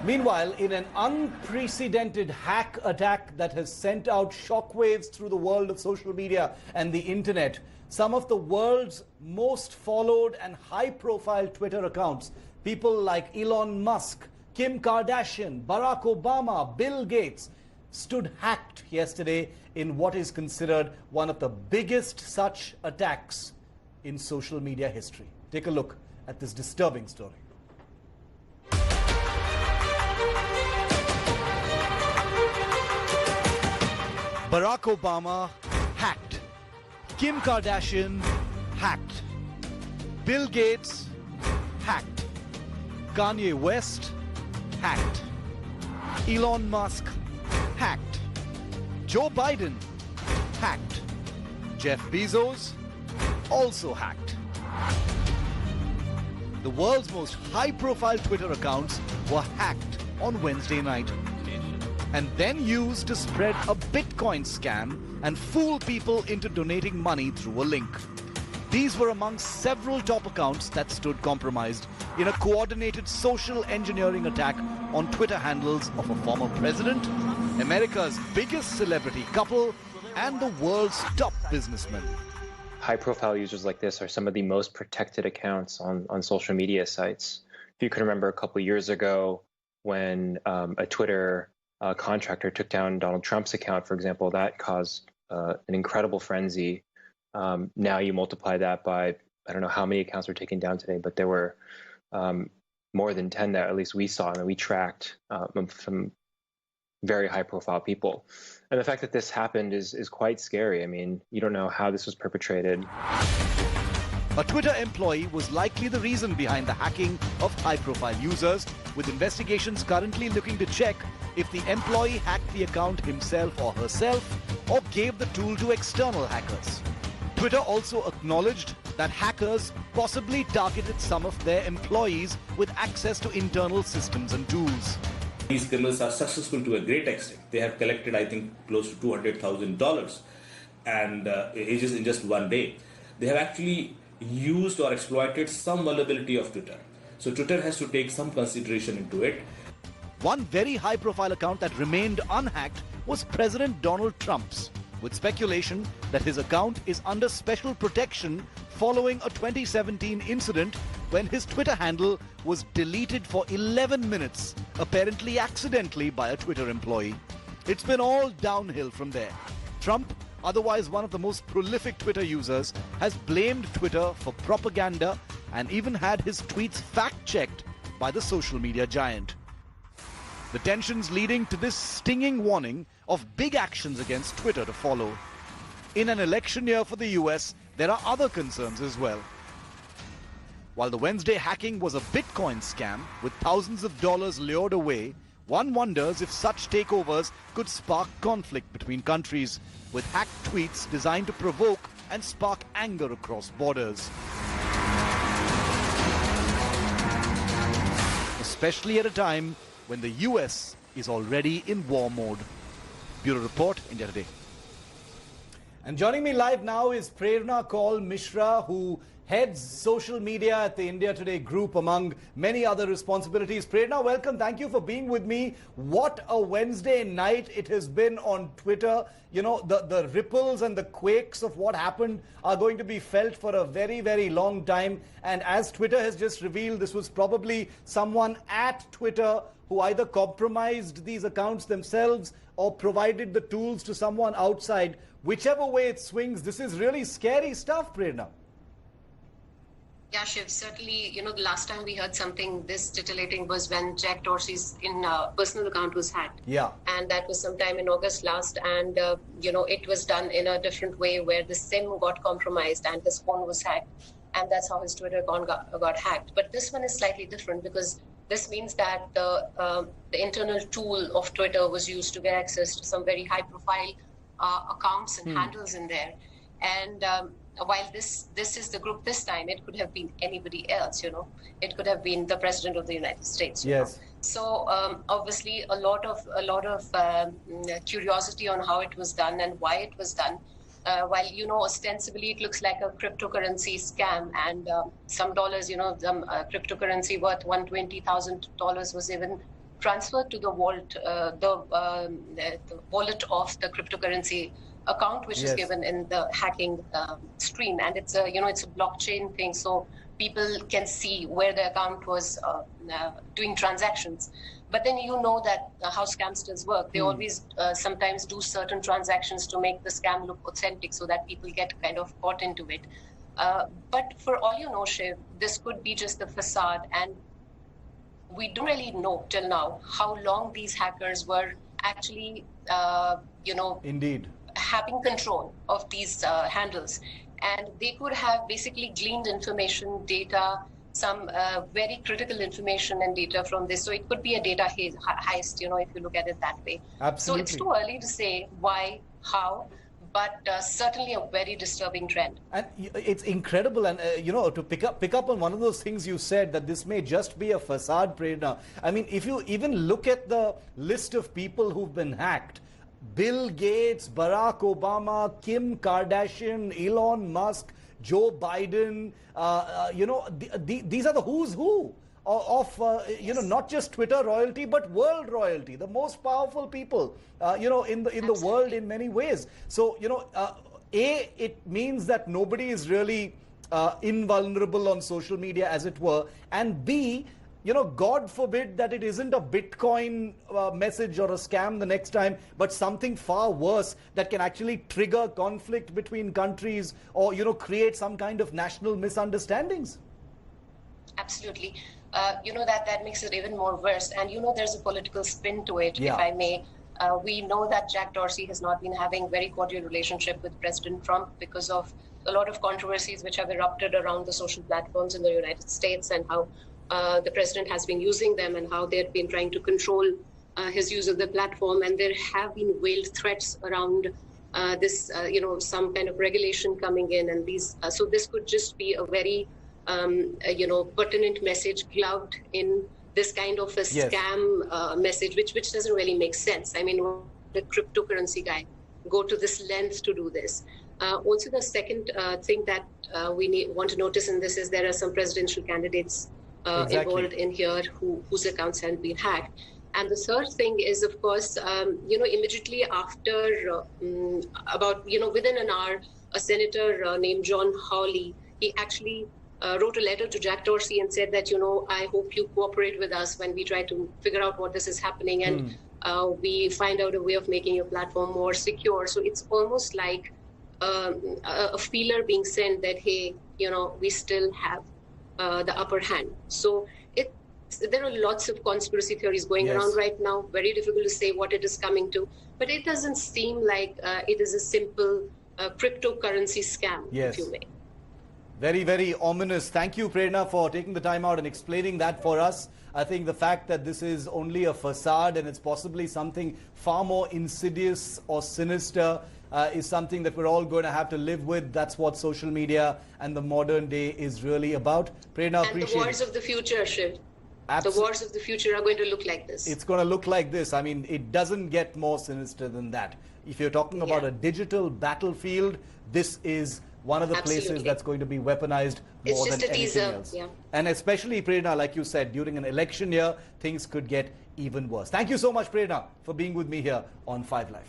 Meanwhile, in an unprecedented hack attack that has sent out shockwaves through the world of social media and the internet, some of the world's most followed and high-profile Twitter accounts, people like Elon Musk, Kim Kardashian, Barack Obama, Bill Gates, stood hacked yesterday in what is considered one of the biggest such attacks in social media history. Take a look at this disturbing story. Barack Obama hacked. Kim Kardashian hacked. Bill Gates hacked. Kanye West hacked. Elon Musk hacked. Joe Biden hacked. Jeff Bezos also hacked. The world's most high-profile Twitter accounts were hacked on Wednesday night and then used to spread a Bitcoin scam and fool people into donating money through a link. These were among several top accounts that stood compromised in a coordinated social engineering attack on Twitter handles of a former president, America's biggest celebrity couple, and the world's top businessman. High-profile users like this are some of the most protected accounts on social media sites. If you can remember a couple of years ago when a Twitter contractor took down Donald Trump's account, for example, that caused an incredible frenzy. Now you multiply that by, I don't know how many accounts were taken down today, but there were more than 10 that at least we saw and that we tracked from very high-profile people. And the fact that this happened is quite scary. I mean, you don't know how this was perpetrated. A Twitter employee was likely the reason behind the hacking of high-profile users, with investigations currently looking to check if the employee hacked the account himself or herself or gave the tool to external hackers. Twitter also acknowledged that hackers possibly targeted some of their employees with access to internal systems and tools. These criminals are successful to a great extent. They have collected, I think, close to $200,000 and in just one day. They have actually used or exploited some vulnerability of Twitter. So Twitter has to take some consideration into it. One very high-profile account that remained unhacked was President Donald Trump's, with speculation that his account is under special protection following a 2017 incident when his Twitter handle was deleted for 11 minutes, apparently accidentally by a Twitter employee. It's been all downhill from there. Trump, otherwise one of the most prolific Twitter users, has blamed Twitter for propaganda and even had his tweets fact-checked by the social media giant. The tensions leading to this stinging warning of big actions against Twitter to follow. In an election year for the US, there are other concerns as well. While the Wednesday hacking was a Bitcoin scam with thousands of dollars lured away, one wonders if such takeovers could spark conflict between countries, with hacked tweets designed to provoke and spark anger across borders. Especially at a time when the US is already in war mode. Bureau Report, India Today. And joining me live now is Prerna Kaul Mishra, who heads social media at the India Today group, among many other responsibilities. Prerna, welcome. Thank you for being with me. What a Wednesday night it has been on Twitter. You know, the ripples and the quakes of what happened are going to be felt for a very, very long time. And as Twitter has just revealed, this was probably someone at Twitter who either compromised these accounts themselves or provided the tools to someone outside. Whichever way it swings, this is really scary stuff, Prerna. Yeah, Shiv, certainly, the last time we heard something this titillating was when Jack Dorsey's personal account was hacked. Yeah. And that was sometime in August last. And, it was done in a different way where the SIM got compromised and his phone was hacked. And that's how his Twitter account got hacked. But this one is slightly different because this means that the internal tool of Twitter was used to get access to some very high-profile accounts and handles in there. And while this is the group this time, it could have been anybody else, It could have been the President of the United States. Yes. So obviously a lot of curiosity on how it was done and why it was done. While, ostensibly it looks like a cryptocurrency scam, and some dollars, cryptocurrency worth $120,000 was even transferred to the vault, the wallet of the cryptocurrency account, which is given in the hacking stream, and it's a it's a blockchain thing, so people can see where the account was doing transactions. But then that how scamsters work. They always sometimes do certain transactions to make the scam look authentic, so that people get kind of caught into it. But for all you know, Shiv, this could be just the facade, and we don't really know till now how long these hackers were actually, Indeed, having control of these handles. And they could have basically gleaned information, data, some very critical information and data from this. So it could be a data heist, if you look at it that way. Absolutely. So it's too early to say why, how, but certainly a very disturbing trend. And it's incredible, and to pick up on one of those things you said, that this may just be a facade, Prerna. I mean, if you even look at the list of people who've been hacked, Bill Gates, Barack Obama, Kim Kardashian, Elon Musk, Joe Biden, these are the who's who of not just Twitter royalty, but world royalty, the most powerful people, in the world in many ways. So, it means that nobody is really invulnerable on social media, as it were, and B, God forbid that it isn't a Bitcoin message or a scam the next time, but something far worse that can actually trigger conflict between countries or, create some kind of national misunderstandings. Absolutely. That makes it even more worse. And, there's a political spin to it, if I may. We know that Jack Dorsey has not been having very cordial relationship with President Trump because of a lot of controversies which have erupted around the social platforms in the United States, and how the president has been using them, and how they've been trying to control his use of the platform. And there have been veiled threats around this, some kind of regulation coming in. And these, so this could just be a very, pertinent message gloved in this kind of a scam message, which doesn't really make sense. I mean, the cryptocurrency guy go to this length to do this. Also, the second thing that we want to notice in this is there are some presidential candidates involved in here whose accounts have been hacked. And the third thing is, of course, immediately after within an hour, a senator named John Hawley, he actually wrote a letter to Jack Dorsey and said that, I hope you cooperate with us when we try to figure out what this is happening, and we find out a way of making your platform more secure. So it's almost like a feeler being sent that, hey, we still have the upper hand. So there are lots of conspiracy theories going around right now. Very difficult to say what it is coming to, but it doesn't seem like it is a simple cryptocurrency scam, if you may. Very, very ominous. Thank you, Prerna, for taking the time out and explaining that for us. I think the fact that this is only a facade and it's possibly something far more insidious or sinister is something that we're all going to have to live with. That's what social media and the modern day is really about. Prerna, appreciate it. And the wars of the future, Shiv. The wars of the future are going to look like this. It's going to look like this. I mean, it doesn't get more sinister than that. If you're talking about a digital battlefield, this is one of the places that's going to be weaponized more than anything else. And especially, Prerna, like you said, during an election year, things could get even worse. Thank you so much, Prerna, for being with me here on 5 Live.